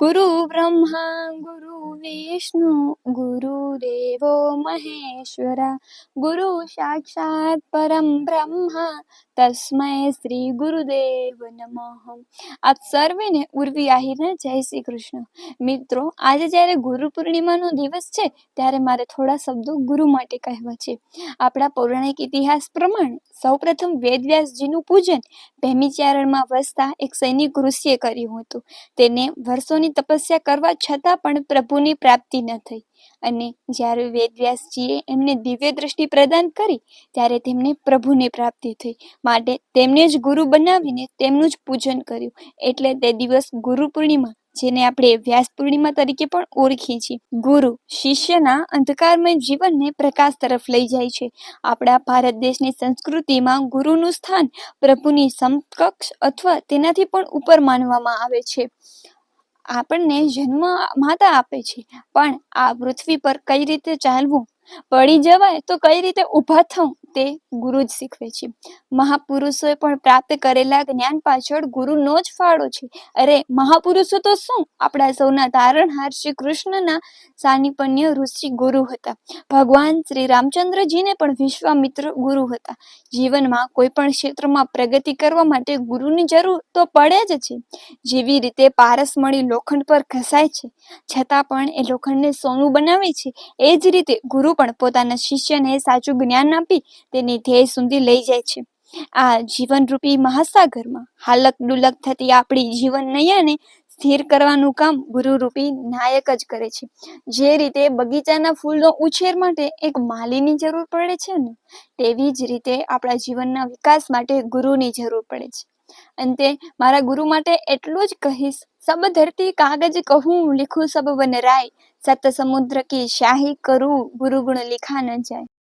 गुरु ब्रह्मा गुरु विष्णु गुरुदेवो महेश्वरा गुरु साक्षात् परम ब्रह्मा तस्मै श्री गुरुदेव नमः। આપ સર્વેને ઉર્વી આહિરના જય શ્રી કૃષ્ણ। મિત્રો, આજે જ્યારે ગુરુ પૂર્ણિમાનો દિવસ છે ત્યારે મારે થોડા શબ્દો ગુરુ માટે કહેવા છે। આપણા પૌરાણિક ઇતિહાસ પ્રમાણે સૌપ્રથમ વેદવ્યાસજીનું પૂજન ભેમીચારણમાં વસતા એક સૈનિક ઋષિએ કર્યું હતું। તેને વર્ષોની તપસ્યા કરવા છતાં પણ પ્રભુની પ્રાપ્તિ ન થઈ અને જ્યારે વેદવ્યાસજીએ એમને દિવ્ય દ્રષ્ટિ પ્રદાન કરી ત્યારે તેમને પ્રભુની પ્રાપ્તિ થઈ, માટે તેમને જ ગુરુ બનાવીને તેમનું જ પૂજન કર્યું। એટલે તે દિવસ ગુરુ પૂર્ણિમા, જેને આપણે વ્યાસ પૂર્ણિમા તરીકે પણ ઓળખીએ છીએ। ગુરુ શિષ્યના અંધકારમય જીવનને પ્રકાશ તરફ લઈ જાય છે। આપણા ભારત દેશની સંસ્કૃતિમાં ગુરુનું સ્થાન પ્રભુની સમકક્ષ અથવા તેનાથી પણ ઉપર માનવામાં આવે છે। આપણને જન્મ માતા આપે છે, પણ આ પૃથ્વી પર કઈ રીતે ચાલવું, પડી જવાય તો કઈ રીતે ઊભા થવું તે ગુરુ જ શીખવે છે। મહાપુરુષોએ પણ પ્રાપ્ત કરેલા જ્ઞાન પાછળ ગુરુનો જ ફાળો છે। અરે મહાપુરુષો તો શું, આપણા સૌના તારણહાર શ્રી કૃષ્ણના સાનિપન્ય ઋષિ ગુરુ હતા। ભગવાન શ્રી રામચંદ્રજીને પણ વિશ્વામિત્ર ગુરુ હતા। જીવનમાં કોઈ પણ ક્ષેત્રમાં પ્રગતિ કરવા માટે ગુરુની જરૂર તો પડે જ છે। જેવી રીતે પારસમણી લોખંડ પર ઘસાય છે છતાં પણ એ લોખંડને સોનું બનાવે છે, એ જ રીતે ગુરુ પણ પોતાના શિષ્યને સાચું જ્ઞાન આપી તેની ધ્યેય સુધી લઈ જાય છે। આ જીવનરૂપી મહાસાગરમાં હાલક ડુલક થતી આપણી જીવન નૈયાને સ્થિર કરવાનું કામ ગુરુરૂપી નાયક જ કરે છે। જે રીતે બગીચાના ફૂલનો ઉછેર માટે એક માલીની જરૂર પડે છે ને, તેવી જ રીતે આપણા જીવનના વિકાસ માટે ગુરુની જરૂર પડે છે। અંતે મારા ગુરુ માટે એટલું જ કહીશ, સબ ધરતી કાગજ કહું लिखूं सब वन राय, सत समुद्र की शाही करूं गुरु गुण लिखा न जाए।